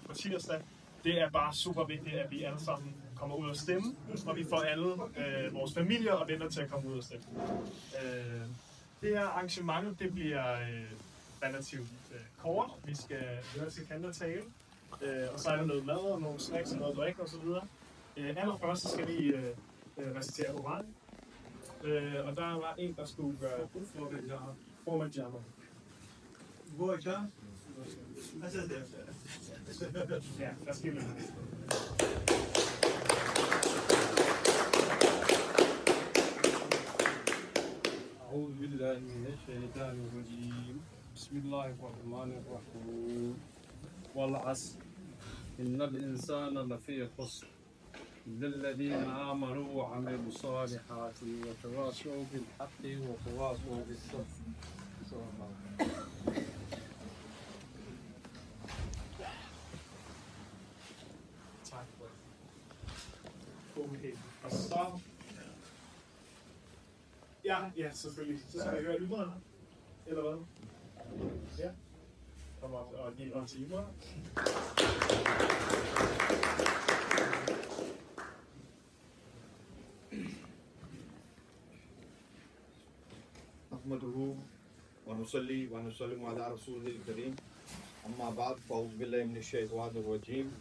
på tirsdag. Det er bare super vigtigt, at vi alle sammen kommer ud og stemme, og vi får alle vores familier og venner til at komme ud og stemme. Det her arrangement, det bliver relativt kort. Vi skal høre til Sikander tale, og så er der noget mad og nogle snacks og noget drik og så videre. Allerførst skal vi recitere Koran, og der var en, der skulle gøre formand jammer. Hvor er klar? Ja, der skal vi. أعوذ بالله من الشيطان الرجيم بسم الله الرحمن الرحيم والعصر إن الإنسان لفي خسر إلا الذين آمنوا وعملوا الصالحات وتواصوا بالحق وتواصوا بالصبر. Tak. Okay. Og så... Ja, selvfølgelig. Så skal vi høre Ybrene. Eller hvad? Ja. Kom op og give os til Ybrene. نحمده ونصلي ونسلم على رسوله الكريم أما بعد فأعوذ بالله من الشيطان الرجيم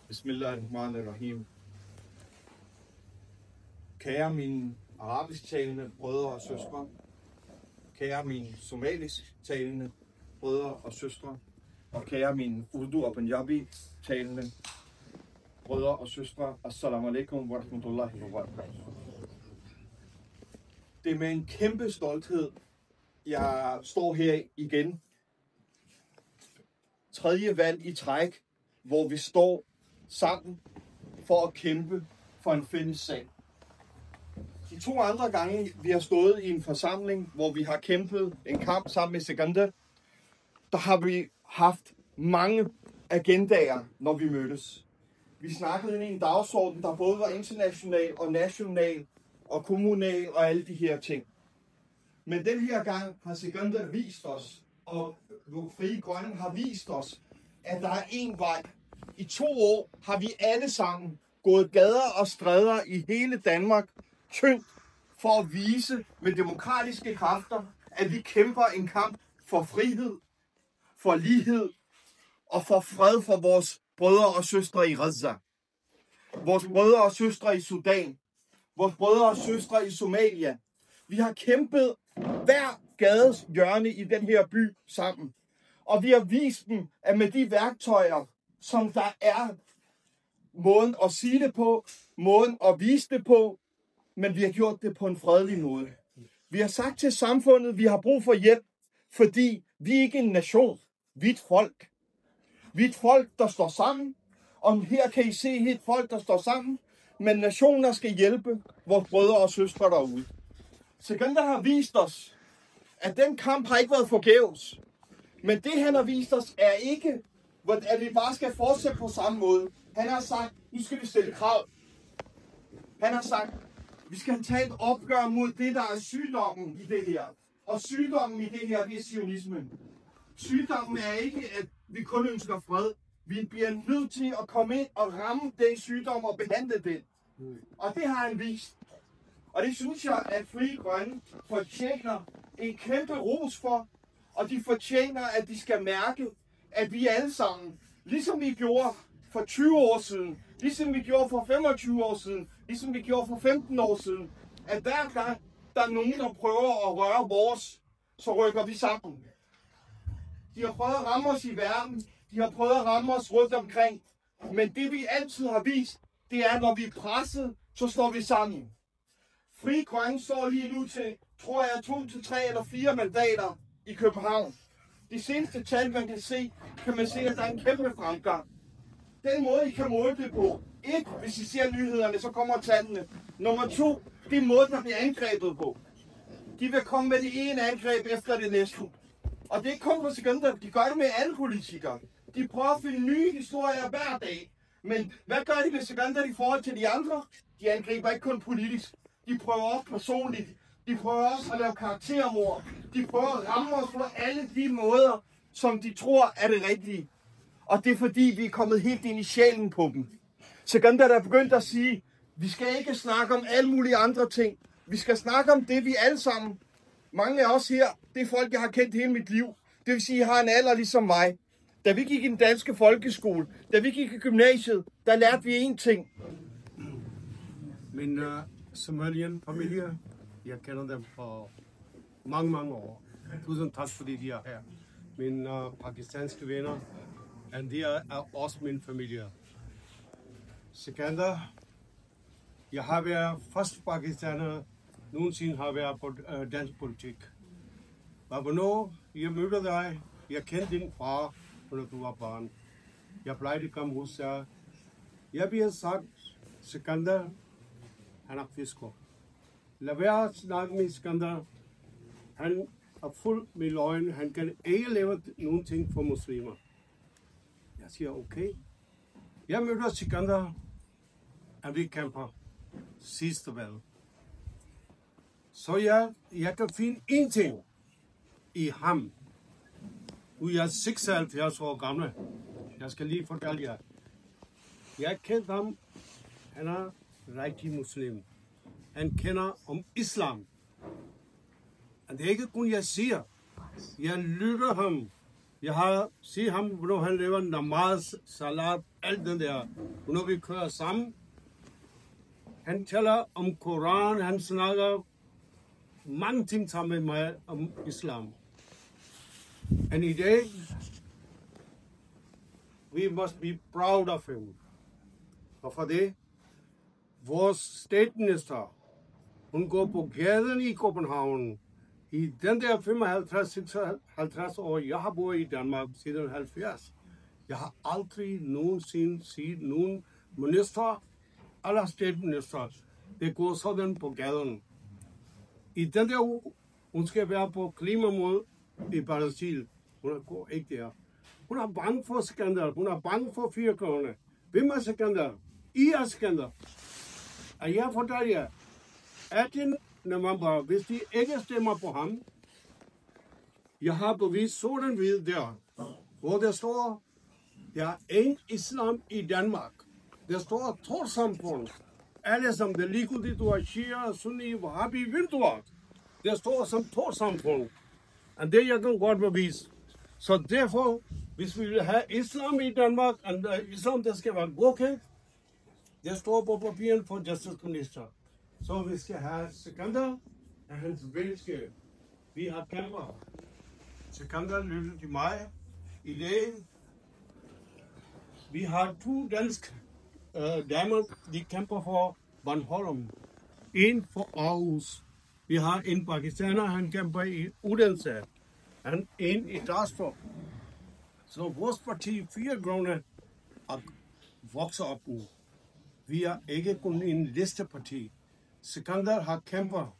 بسم الله الرحمن الرحيم. Kære mine arabisktalende brødre og søstre, kære mine somalisktalende brødre og søstre, og kære mine urdu og punjabi talende brødre og søstre, assalamu alaikum wa rahmatullahi wa barakatuh. Det er med en kæmpe stolthed, jeg står her igen. Tredje valg i træk, hvor vi står sammen for at kæmpe for en fælles sag. De 2 andre gange, vi har stået i en forsamling, hvor vi har kæmpet en kamp sammen med Sikander, der har vi haft mange agendaer, når vi mødtes. Vi snakkede ind i en dagsorden, der både var international og national og kommunal og alle de her ting. Men den her gang har Sikander vist os, og Frie Grønne har vist os, at der er én vej. I 2 år har vi alle sammen gået gader og stræder i hele Danmark tyndt for at vise med demokratiske kræfter, at vi kæmper en kamp for frihed, for lighed og for fred for vores brødre og søstre i Gaza. Vores brødre og søstre i Sudan. Vores brødre og søstre i Somalia. Vi har kæmpet hver gades hjørne i den her by sammen. Og vi har vist dem, at med de værktøjer, som der er, måden at sige det på, måden at vise det på, men vi har gjort det på en fredelig måde. Vi har sagt til samfundet, at vi har brug for hjælp, fordi vi ikke er en nation. Vi er et folk. Vi er et folk, der står sammen. Og her kan I se et folk, der står sammen. Men nationer skal hjælpe vores brødre og søstre derude. Sikander har vist os, at den kamp har ikke været forgæves. Men det han har vist os er ikke, at vi bare skal fortsætte på samme måde. Han har sagt, nu skal vi stille krav. Han har sagt, vi skal tage et opgør mod det, der er sygdommen i det her. Og sygdommen i det her, det er sionismen. Sygdommen er ikke, at vi kun ønsker fred. Vi bliver nødt til at komme ind og ramme den sygdom og behandle den. Og det har han vist. Og det synes jeg, at Frie Grønne fortjener en kæmpe ros for. Og de fortjener, at de skal mærke, at vi alle sammen, ligesom vi gjorde for 20 år siden, ligesom vi gjorde for 25 år siden, ligesom vi gjorde for 15 år siden, at hver gang der er nogen, der prøver at røre vores, så rykker vi sammen. De har prøvet at ramme os i verden, de har prøvet at ramme os rundt omkring, men det vi altid har vist, det er, når vi er presset, så står vi sammen. Frie Grønne står lige nu til, tror jeg, 2 til 3 eller 4 mandater i København. De seneste tal, man kan se, at der er en kæmpe fremgang. Den måde, I kan måle det på. 1, hvis I ser nyhederne, så kommer tallene. Nummer 2, det er måden, der bliver angrebet på. De vil komme med det ene angreb efter det næste. Og det er ikke kun for Sikander, de gør det med alle politikere. De prøver at finde nye historier hver dag. Men hvad gør de med Sikander i forhold til de andre? De angriber ikke kun politisk. De prøver også personligt. De prøver også at lave karaktermord. De prøver at ramme os på alle de måder, som de tror er det rigtige. Og det er fordi, vi er kommet helt ind i sjælen på dem. Sikandar er begyndt at sige, vi skal ikke snakke om alle mulige andre ting. Vi skal snakke om det, vi alle sammen, mange af os her, det er folk, jeg har kendt hele mit liv. Det vil sige, I har en alder ligesom mig. Da vi gik i den danske folkeskole, da vi gik i gymnasiet, der lærte vi én ting. Min Somalian familie, jeg kender dem for mange, mange år. Tusind tak, fordi de er her. Mine pakistanske venner, og de er også min familie. Sikandar, jeg har været første pakistaner, nogensinde har været på dansk politik. Og hvornår jeg mødte dig, jeg kendte din far, når du var barn. Jeg plejede at komme hos jer. Jeg bliver sagt, Sikandar, han er fisker. Lad være at snakke med Sikandar. Han er fuld med løgn. Han kan ikke lave nogen ting for muslimer. Jeg siger, okay. Jeg møder Sikandar, og vi kæmper sidste valg. Så jeg kan finde en ting i ham. Nu er jeg 76 år gammel. Jeg skal lige fortælle jer. Jeg kendte ham. Han er rigtig muslim. Han kender om islam. Og det er ikke kun jeg siger. Jeg lytter ham. Jeg har set ham, hvornår han laver namaz, salat, alt det der. Hvornår vi kører sammen. Han taler om Koran. Han snakker mange ting sammen med mig om islam. And i dag, we must be proud of him. Og for det, vores statsminister, hun går på gaden i København. I den der 55 år, jeg har boet i Danmark siden 70. Jeg har aldrig nogensinde set nogen minister eller statsminister, det går sådan på gaden. I den der uge, hun skal være på klimamøde i Brasil. Hun går ikke der. Hun er bange for Sikandar. Hun er bange for firkårene. Hvem er Sikandar? I er Sikandar. Og jeg fortæller jer, 18. november, hvis de ikke stemmer på ham, jeg har bevist sådan ved der, hvor der står, der er en islam i Danmark. Der står trossamfund. Alle som det ligegyldigt, du er shia, sunni, wahhabi, hvem du er. Der står som trossamfund. Og det jeg kan godt bevise. Så derfor, hvis vi vil have islam i Danmark, og islam der skal være godkendt, det står på papiren for Justice Minister. Så vi skal have Sikandar og hans venskab. Vi har kæmper. Sikandar lytter til mig i dag. Vi har 2 danske damer, de kæmper for Bornholm. En for Aarhus. Vi har en pakistaner, han kæmper i Odense. Og en i Darstrup. Så vores parti 4 grunde vokser op nu. Vi er ikke kun en listeparti. Sikandar har kæmper.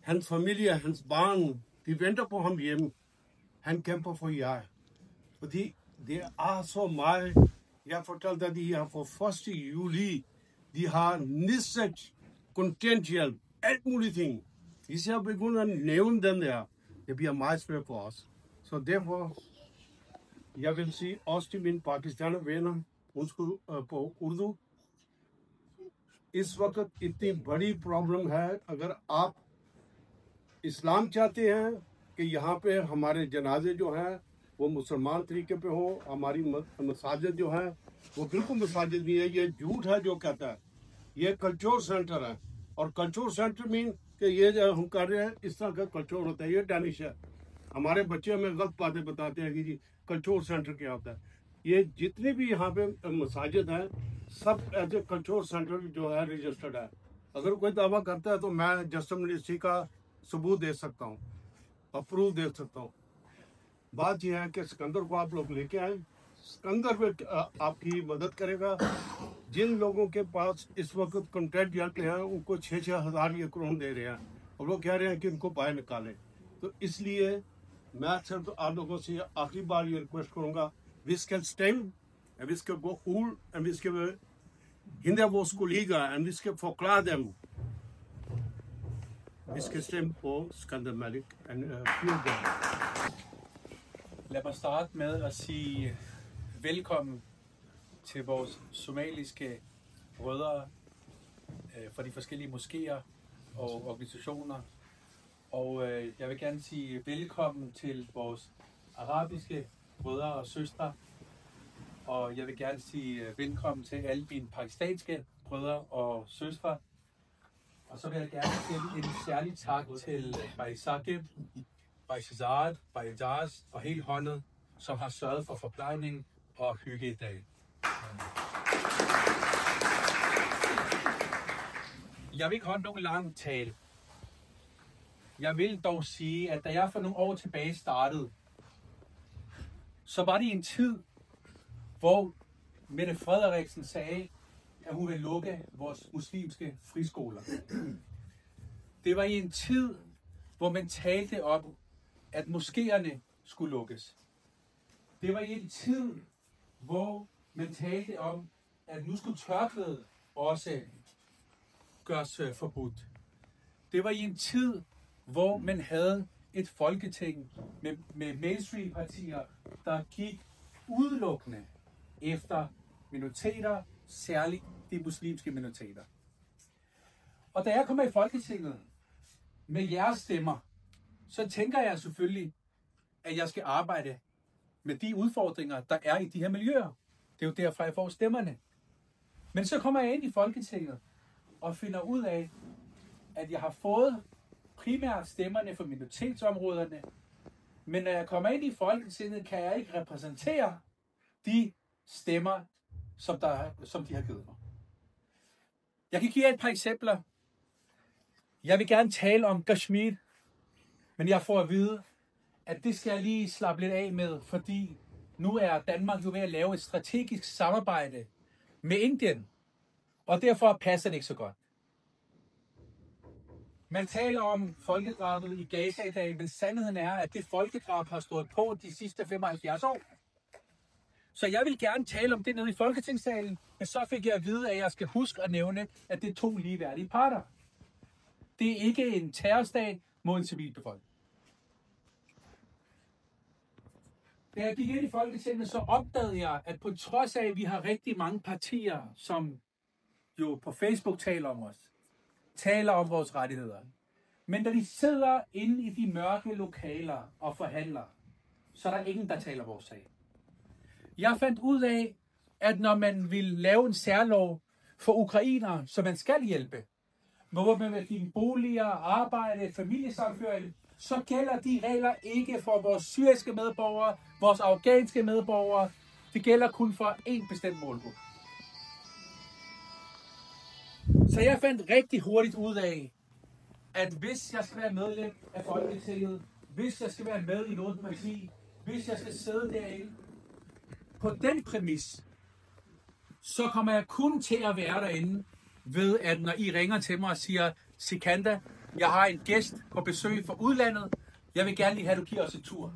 Hans familie, hans barn, de venter på ham hjemme. Han kæmper for jer. Fordi det er så meget. Jeg fortalte, at de har for 1. juli, de har nedsat kontanthjælp, alt muligt ting. Hvis jeg begynder at nævne den der, det bliver meget svært for os. Så derfor, jeg vil sige også til mine pakistaner venner, undskyld på Urdu, इस वक्त इतनी बड़ी प्रॉब्लम है अगर आप इस्लाम चाहते हैं कि यहाँ पे हमारे जनाजे जो हैं वो मुसलमान तरीके पे हो, हमारी मसाजिद जो है वो बिल्कुल मसाजिद नहीं है, ये झूठ है जो कहता है। ये कल्चर सेंटर है और कल्चर सेंटर मीन कि ये जो हम कर रहे हैं इस तरह का कल्चर होता है, ये डैनिश है। हमारे बच्चे हमें गलत बातें बताते हैं कि जी कल्चर सेंटर क्या होता है। ये जितने भी यहाँ पे मसाजिद हैं सब ऐसे कल्चर सेंटर जो है रजिस्टर्ड है। अगर कोई दावा करता है तो मैं जस्टिस मिनिस्ट्री का सबूत दे सकता हूँ, अप्रूव दे सकता हूँ। बात यह है कि सिकंदर को आप लोग लेके आए, सिकंदर पे आपकी मदद करेगा। जिन लोगों के पास इस वक्त कॉन्ट्रैक्ट यार्ड हैं उनको 6-6 हज़ार ये करोड़ दे रहे हैं और वो कह रहे हैं कि इनको बाहर निकालें। तो इसलिए मैं सिर्फ आप लोगों से आखिरी बार ये रिक्वेस्ट करूँगा, vi skal stemme, og vi skal gå ud, og vi skal hindre vores kollegaer, og vi skal forklare dem. Vi skal stemme på Sikandar Malik og fyre dem. Lad mig starte med at sige velkommen til vores somaliske brødre fra de forskellige moskéer og organisationer. Og jeg vil gerne sige velkommen til vores arabiske brødre og søstre. Og jeg vil gerne sige velkommen til alle mine pakistanske brødre og søstre. Og så vil jeg gerne sige en særlig tak til Baisakib, Baisazad, Baijaz og hele håndet, som har sørget for forplejning og hygge i dag. Jeg vil ikke holde nogen lang tale. Jeg vil dog sige, at da jeg for nogle år tilbage startede, så var det en tid, hvor Mette Frederiksen sagde, at hun ville lukke vores muslimske friskoler. Det var i en tid, hvor man talte om, at moskéerne skulle lukkes. Det var i en tid, hvor man talte om, at nu skulle tørklædet også gøres forbudt. Det var i en tid, hvor man havde et folketing med mainstream-partier, der gik udelukkende efter minoriteter, særligt de muslimske minoriteter. Og da jeg kommer i Folketinget med jeres stemmer, så tænker jeg selvfølgelig, at jeg skal arbejde med de udfordringer, der er i de her miljøer. Det er jo derfra, jeg får stemmerne. Men så kommer jeg ind i Folketinget og finder ud af, at jeg har fået primært stemmerne for minoritetsområderne, men når jeg kommer ind i Folketinget, kan jeg ikke repræsentere de stemmer, som de har givet mig. Jeg kan give jer et par eksempler. Jeg vil gerne tale om Kashmir, men jeg får at vide, at det skal jeg lige slappe lidt af med, fordi nu er Danmark jo ved at lave et strategisk samarbejde med Indien, og derfor passer det ikke så godt. Man taler om folkedrabet i Gaza i dag, men sandheden er, at det folkedrab har stået på de sidste 75 år. Så jeg vil gerne tale om det nede i Folketingssalen, men så fik jeg at vide, at jeg skal huske at nævne, at det er 2 ligeværdige parter. Det er ikke en terrorstat mod en civilbefolkning. Da jeg gik ind i Folketinget, så opdagede jeg, at på trods af, at vi har rigtig mange partier, som jo på Facebook taler om os, taler om vores rettigheder, men da de sidder inde i de mørke lokaler og forhandler, så er der ingen, der taler vores sag. Jeg fandt ud af, at når man vil lave en særlov for ukrainere, så man skal hjælpe, hvor man vil give boliger, arbejde, familiesammenføring, så gælder de regler ikke for vores syriske medborgere, vores afghanske medborgere. Det gælder kun for én bestemt målgruppe. Så jeg fandt rigtig hurtigt ud af, at hvis jeg skal være medlem af Folketinget, hvis jeg skal være med i noget parti, hvis jeg skal sidde derinde, på den præmis, så kommer jeg kun til at være derinde, ved at når I ringer til mig og siger, Sikanda, jeg har en gæst på besøg fra udlandet, jeg vil gerne lige have, at du giver os en tur.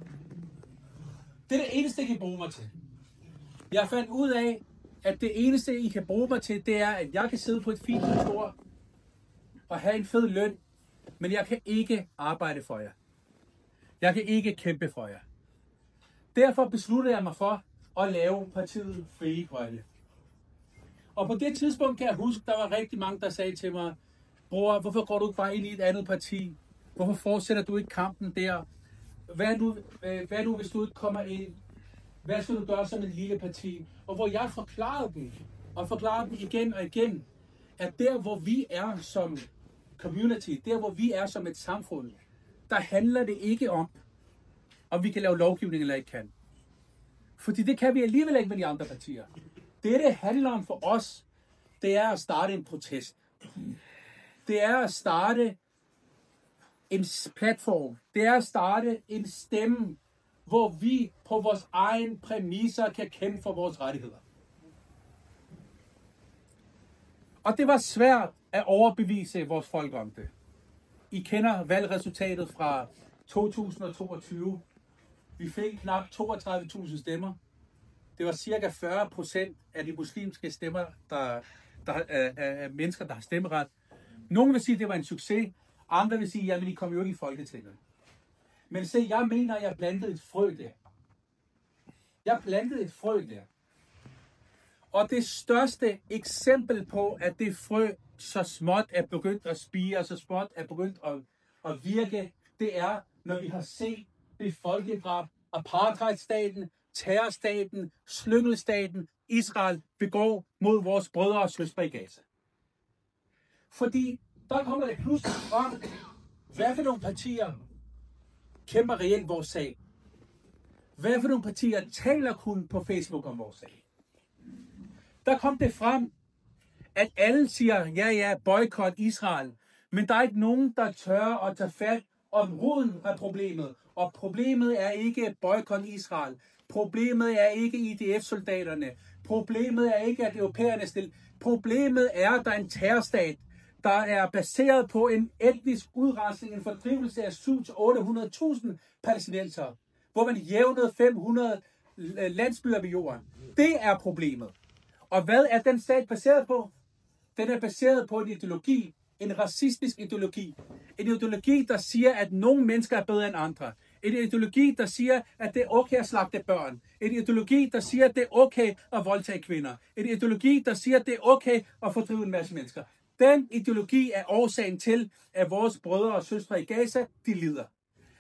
Det er det eneste, I kan bruge mig til. Jeg fandt ud af, at det eneste, I kan bruge mig til, det er, at jeg kan sidde på et fint kontor og have en fed løn, men jeg kan ikke arbejde for jer. Jeg kan ikke kæmpe for jer. Derfor besluttede jeg mig for at lave partiet Frie Grønne. Og på det tidspunkt kan jeg huske, der var rigtig mange, der sagde til mig, bror, hvorfor går du ikke bare ind i et andet parti? Hvorfor fortsætter du ikke kampen der? Hvad nu, hvis du ikke kommer ind? Hvad skal du gøre som et lille parti? Og hvor jeg forklarede dem igen og igen, at der, hvor vi er som community, der, hvor vi er som et samfund, der handler det ikke om vi kan lave lovgivning eller ikke kan. Fordi det kan vi alligevel ikke med de andre partier. Det handler om for os, det er at starte en protest. Det er at starte en platform. Det er at starte en stemme, hvor vi på vores egen præmisser kan kæmpe for vores rettigheder. Og det var svært at overbevise vores folk om det. I kender valgresultatet fra 2022. Vi fik knap 32.000 stemmer. Det var cirka 40% af de muslimske stemmer, der er mennesker, der har stemmeret. Nogle vil sige, at det var en succes. Andre vil sige, at I kom jo ikke i Folketinget. Men se, jeg mener, at jeg plantede et frø der. Jeg plantede et frø der. Og det største eksempel på, at det frø så småt er begyndt at spire, så småt er begyndt at virke, det er, når vi har set det folkedrab, apartheidstaten, terrorstaten, slyngelstaten, Israel begår mod vores brødre og søstre i Gaza. Fordi der kommer det pludselig frem, hvad for nogle partier kæmper reelt vores sag? Hvad for nogle partier taler kun på Facebook om vores sag? Der kom det frem, at alle siger, ja, boykot Israel. Men der er ikke nogen, der tør at tage fat om roden af problemet. Og problemet er ikke boykot Israel. Problemet er ikke IDF-soldaterne. Problemet er ikke, at europæerne stille. Problemet er, at der er en terrorstat, der er baseret på en etnisk udrensning, en fordrivelse af 700.000-800.000 palæstinensere, hvor man jævnede 500 landsbyer ved jorden. Det er problemet. Og hvad er den stat baseret på? Den er baseret på en ideologi, en racistisk ideologi. En ideologi, der siger, at nogle mennesker er bedre end andre. En ideologi, der siger, at det er okay at slagte børn. En ideologi, der siger, at det er okay at voldtage kvinder. En ideologi, der siger, at det er okay at fordrive en masse mennesker. Den ideologi er årsagen til, at vores brødre og søstre i Gaza, de lider.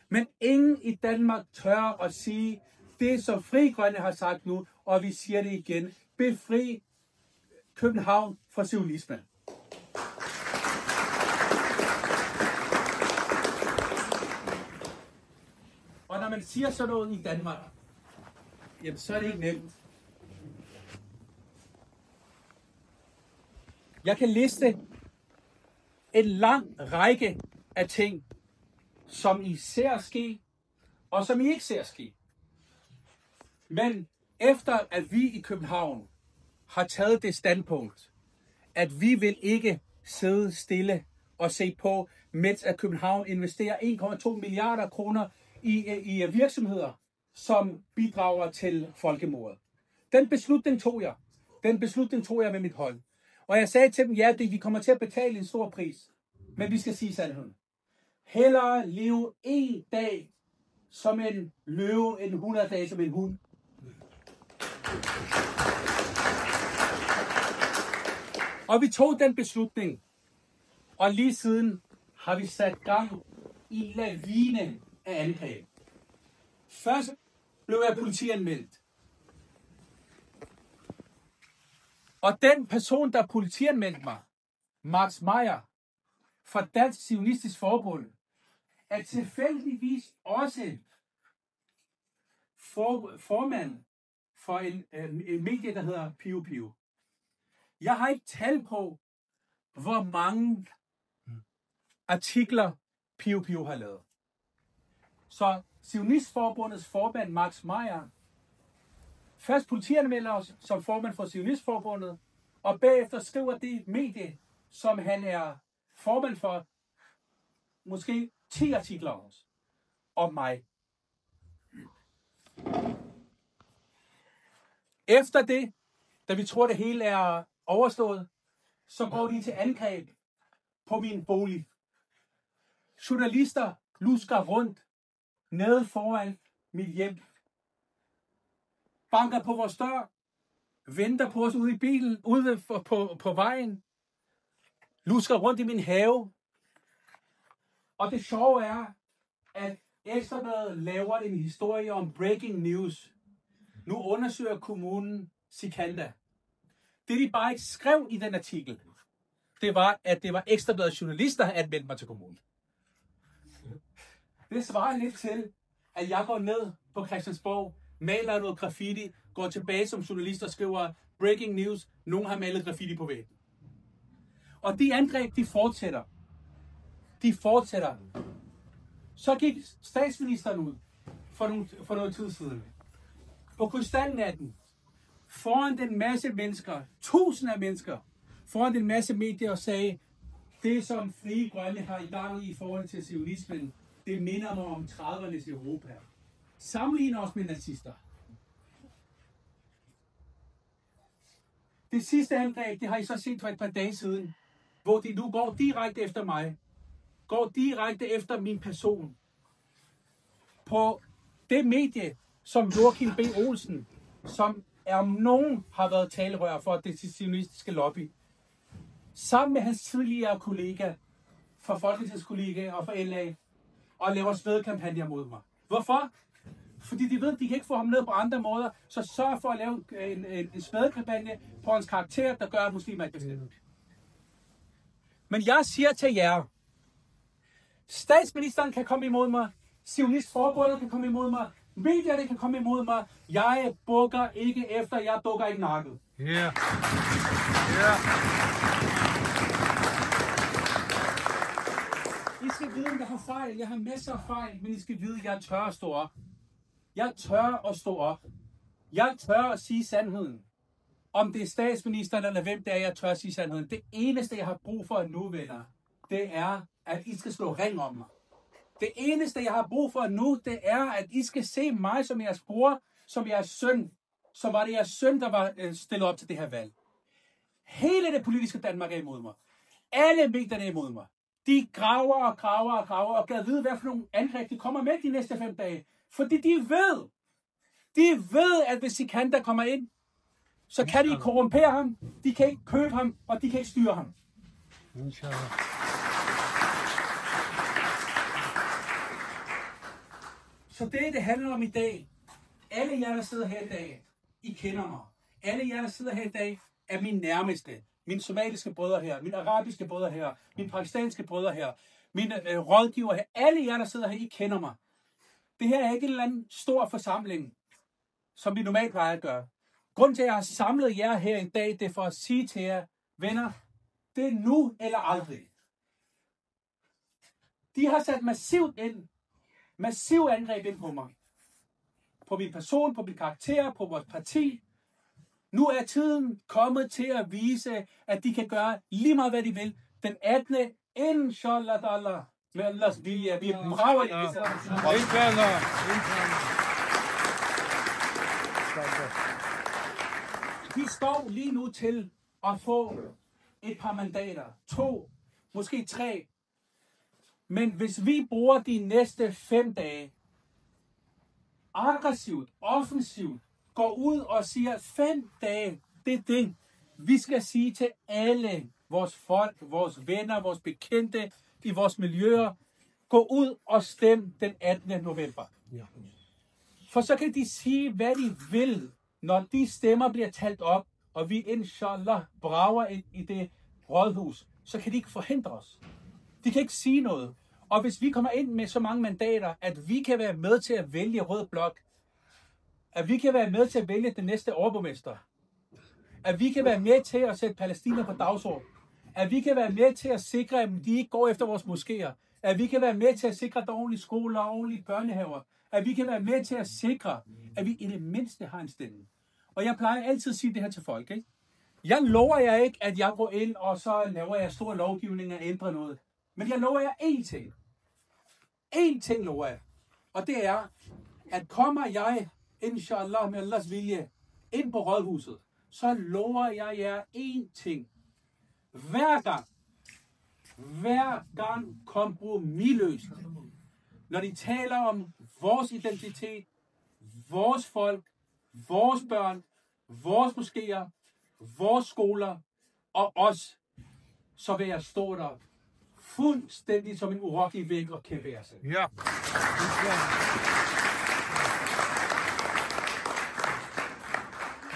Men ingen i Danmark tør at sige det, som Frie Grønne har sagt nu, og vi siger det igen. Befri København fra zionismen. Og når man siger sådan noget i Danmark, jamen så er det ikke nemt. Jeg kan liste en lang række af ting, som I ser ske, og som I ikke ser ske. Men efter at vi i København har taget det standpunkt, at vi vil ikke sidde stille og se på, mens at København investerer 1,2 milliarder kroner i virksomheder, som bidrager til folkemordet. Den beslutning tog jeg. Den beslutning tog jeg med mit hold. Og jeg sagde til dem, ja, vi kommer til at betale en stor pris, men vi skal sige sandheden. Hellere leve en dag som en løve, end 100 dage som en hund. Og vi tog den beslutning, og lige siden har vi sat gang i lavine af angreb. Først blev jeg politianmeldt. Og den person, der politianmeldte mig, Max Meyer, fra Dansk Zionistisk Forbund, er tilfældigvis også formand for en medie, der hedder Pio Pio. Jeg har ikke tal på, hvor mange artikler Pio Pio har lavet. Så Zionistforbundets formand Max Meyer først politianmelder os som formand for Zionistforbundet, og bagefter skriver det medie, som han er formand for, måske 10 artikler også, om mig. Efter det, da vi tror, det hele er overstået, så går de til angreb på min bolig. Journalister lusker rundt nede foran mit hjem. Banker på vores dør. Venter på os ude i bilen, ude på vejen. Lusker rundt i min have. Og det sjove er, at Ekstra Bladet laver en historie om breaking news. Nu undersøger kommunen Sikanda. Det de bare ikke skrev i den artikel, det var, at det var Ekstra Bladets journalister, der anmeldte mig til kommunen. Det svarer lidt til, at jeg går ned på Christiansborg, maler noget graffiti, går tilbage som journalist og skriver breaking news, nogen har malet graffiti på væggen. Og de angreb, de fortsætter. De fortsætter. Så gik statsministeren ud for noget tid siden. På krystalnatten, foran den masse mennesker, tusinder af mennesker, foran den masse medier og sagde, det som Frie Grønne har i gang i forhold til zionismen, det minder mig om 30'ernes Europa. Sammenligner os med nazister. Det sidste angreb, det har I så set for et par dage siden, hvor de nu går direkte efter mig. Går direkte efter min person. På det medie, som Joachim B. Olsen, som om nogen har været talerør for det zionistiske lobby. Sammen med hans tidligere kollega, fra folketingskollega og fra LA, og laver spædekampagner mod mig. Hvorfor? Fordi de ved, at de kan ikke få ham ned på andre måder, så sørg for at lave en spædekampagne på hans karakter, der gør, at muslimer ikke bestemmer. Men jeg siger til jer, statsministeren kan komme imod mig, Zionistforbundet kan komme imod mig, medierne kan komme imod mig, jeg bukker ikke efter, jeg dukker ikke nakket. Yeah. I skal vide, at jeg har fejl. Jeg har masser af fejl, men I skal vide, at jeg tør at stå op. Jeg tør at stå op. Jeg tør at sige sandheden. Om det er statsministeren eller hvem det er, jeg tør at sige sandheden. Det eneste, jeg har brug for nu, venner, det er, at I skal slå ring om mig. Det eneste, jeg har brug for nu, det er, at I skal se mig som jeres bror, som jeres søn. Så var det jeres søn, der var stillet op til det her valg. Hele det politiske Danmark er imod mig. Alle medierne er imod mig. De graver og kan vide, hvad for nogle angreb de kommer med de næste 5 dage. Fordi de ved, at hvis Sikander kommer ind, så kan de korrumpere ham, de kan ikke købe ham, og de kan ikke styre ham. Så det handler om i dag. Alle jer, der sidder her i dag, I kender mig. Alle jer, der sidder her i dag, er mine nærmeste. Mine somaliske brødre her, mine arabiske brødre her, mine pakistanske brødre her, mine rådgiver her. Alle jer, der sidder her, I kender mig. Det her er ikke en eller anden stor forsamling, som vi normalt plejer at gøre. Grunden til, at jeg har samlet jer her i dag, det er for at sige til jer, venner, det er nu eller aldrig. De har sat massiv angreb ind på mig. På min person, på min karakter, på vores parti. Nu er tiden kommet til at vise, at de kan gøre lige meget, hvad de vil. Den 18. Inshallah ta'ala. Med Allahs vilje. Vi brager i det. Vi står lige nu til at få et par mandater. 2, måske 3. Men hvis vi bruger de næste 5 dage aggressivt, offensivt, går ud og siger 5 dage, det er det, vi skal sige til alle vores folk, vores venner, vores bekendte i vores miljøer, gå ud og stem den 18. november. For så kan de sige, hvad de vil, når de stemmer bliver talt op, og vi inshallah brager ind i det rådhus, så kan de ikke forhindre os. De kan ikke sige noget. Og hvis vi kommer ind med så mange mandater, at vi kan være med til at vælge Rød Blok, at vi kan være med til at vælge den næste overborgmester, at vi kan være med til at sætte Palæstina på dagsordenen, at vi kan være med til at sikre, at de ikke går efter vores moskéer, at vi kan være med til at sikre, at der er ordentlige skoler og ordentlige børnehaver, at vi kan være med til at sikre, at vi i det mindste har en stemme. Og jeg plejer altid at sige det her til folk, ikke? Jeg lover jer ikke, at jeg går ind, og så laver jeg stor lovgivning og ændrer noget. Men jeg lover jer én ting. Én ting lover jeg. Og det er, at kommer jeg, inshallah med Allahs vilje, ind på rådhuset, så lover jeg jer én ting. Hver gang kompromisløst, når de taler om vores identitet, vores folk, vores børn, vores moskéer, vores skoler og os, så vil jeg stå der fuldstændig som en urokkelig væg og kæmpe jer selv. Ja.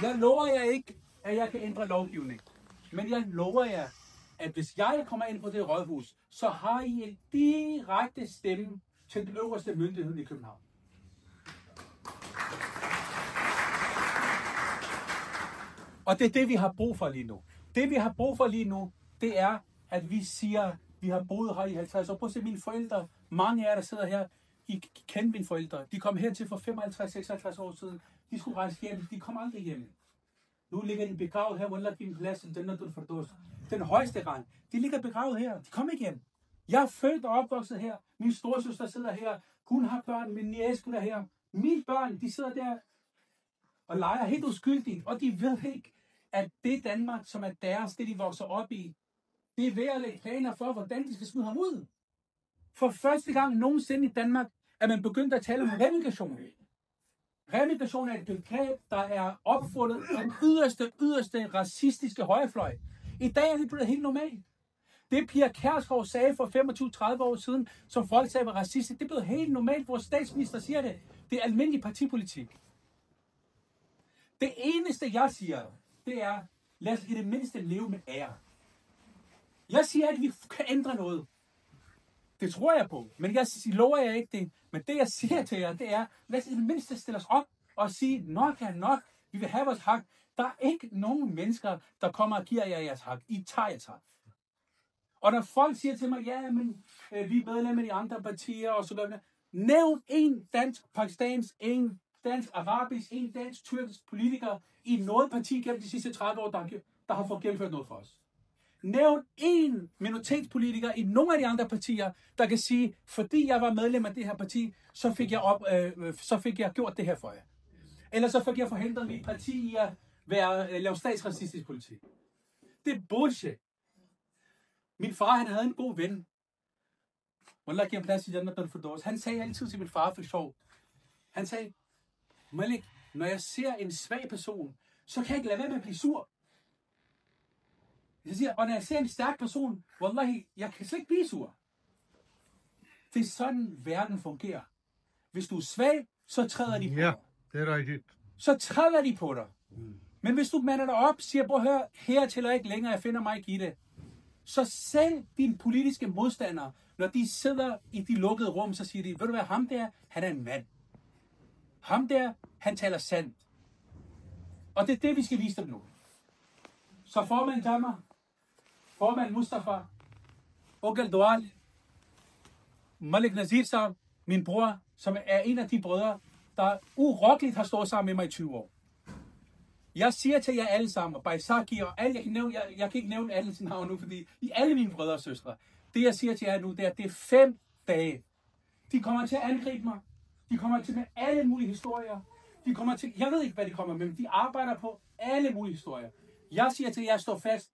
Jeg lover jer ikke, at jeg kan ændre lovgivning. Men jeg lover jer, at hvis jeg kommer ind på det rådhus, så har I en direkte stemme til den øverste myndighed i København. Og det er det, vi har brug for lige nu. Det, vi har brug for lige nu, det er, at vi siger, vi har boet her i 50 år. Prøv at se mine forældre. Mange af jer, der sidder her, I kender mine forældre. De kom hertil for 55-56 år siden. De skulle rejse hjem. De kom aldrig hjem. Nu ligger de begravet her, hvor der er din plads, den højeste rang. De ligger begravet her. De kom ikke hjem. Jeg er født og opvokset her. Min storesøster sidder her. Hun har børn. Min niece er her. Mine børn, de sidder der og leger helt uskyldigt. Og de ved ikke, at det Danmark, som er deres, det de vokser op i, det er ved at lægge planer for, hvordan de skal smide ham ud. For første gang nogensinde i Danmark er man begyndt at tale om revolution. Remigration er et begreb, der er opfundet af den yderste racistiske højrefløj. I dag er det blevet helt normalt. Det Pia Kjærsgaard sagde for 25-30 år siden, som folk sagde var racistisk, det er blevet helt normalt. Vores statsminister siger det. Det er almindelig partipolitik. Det eneste, jeg siger, det er, lad os i det mindste leve med ære. Jeg siger, at vi kan ændre noget. Det tror jeg på, men jeg lover jer ikke det. Men det, jeg siger til jer, det er, lad os i det mindste stille os op og sige, nok er nok, vi vil have vores hak. Der er ikke nogen mennesker, der kommer og giver jer jeres hak. I tager jeres hak. Og når folk siger til mig, ja, men vi er medlemmer i andre partier og sådan noget. Nævn en dansk, pakistansk, en dansk, arabisk, en dansk, tyrkisk politiker i noget parti gennem de sidste 30 år, der har fået gennemført noget for os. Nævn en minoritetspolitiker i nogle af de andre partier, der kan sige, fordi jeg var medlem af det her parti, så fik jeg gjort det her for jer. Eller så fik jeg forhindret mit parti i at lave statsracistisk politik. Det er bullshit. Min far, han havde en god ven. Wallah, giver plads til Jannatul Firdaus. Han sagde altid til min far for sjov. Han sagde, Malik, når jeg ser en svag person, så kan jeg ikke lade være med at blive sur. Jeg siger, og når jeg ser en stærk person, wallahi, jeg kan slet ikke blive sur. Det er sådan, verden fungerer. Hvis du er svag, så træder de på dig. Ja, det er rigtigt. Så træder de på dig. Men hvis du mander dig op, siger, prøv at høre, her til ikke længere, jeg finder mig ikke i det. Så selv dine politiske modstandere, når de sidder i de lukkede rum, så siger de, ved du hvad, ham der, han er en mand. Ham der, han taler sandt. Og det er det, vi skal vise dem nu. Så formand Jamal, formand Mustafa, Onkel Dual, Malik Nazir Saab, min bror, som er en af de brødre, der urokkeligt har stået sammen med mig i 20 år. Jeg siger til jer alle sammen, Baisaki og alle, jeg kan ikke nævne alle sine navn nu, fordi I alle mine brødre og søstre, det jeg siger til jer nu, det er 5 dage. De kommer til at angribe mig. De kommer til med alle mulige historier. De kommer til, jeg ved ikke, hvad de kommer med, men de arbejder på alle mulige historier. Jeg siger til jer, stå fast.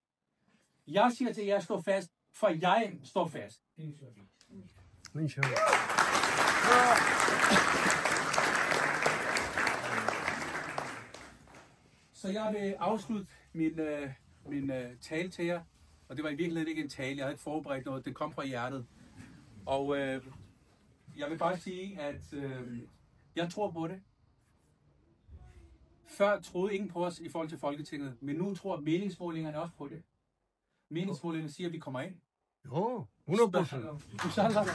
Jeg siger til jer, stå fast, for jeg står fast. Inshallah. Så jeg vil afslutte min tale til jer. Og det var i virkeligheden ikke en tale, jeg havde ikke forberedt noget. Det kom fra hjertet. Og jeg vil bare sige, at jeg tror på det. Før troede ingen på os i forhold til Folketinget, men nu tror meningsmålingerne også på det. Meningsmålingerne siger, at vi kommer ind. Jo, 100%. Inshallah.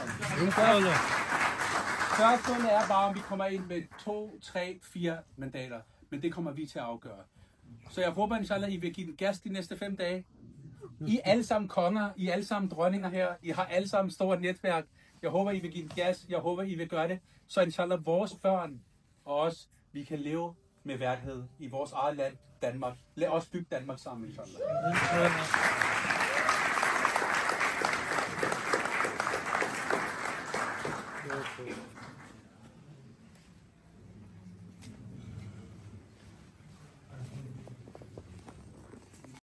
Spørgsmålet er bare, om vi kommer ind med 2, 3, 4 mandater. Men det kommer vi til at afgøre. Så jeg håber, inshallah, I vil give den gas de næste 5 dage. I er alle sammen konger, I er alle sammen dronninger her. I har alle sammen stort netværk. Jeg håber, I vil give den gas. Jeg håber, I vil gøre det. Så inshallah, vores børn og os, vi kan leve med værdighed i vores eget land, Danmark. Lad os bygge Danmark sammen, inshallah.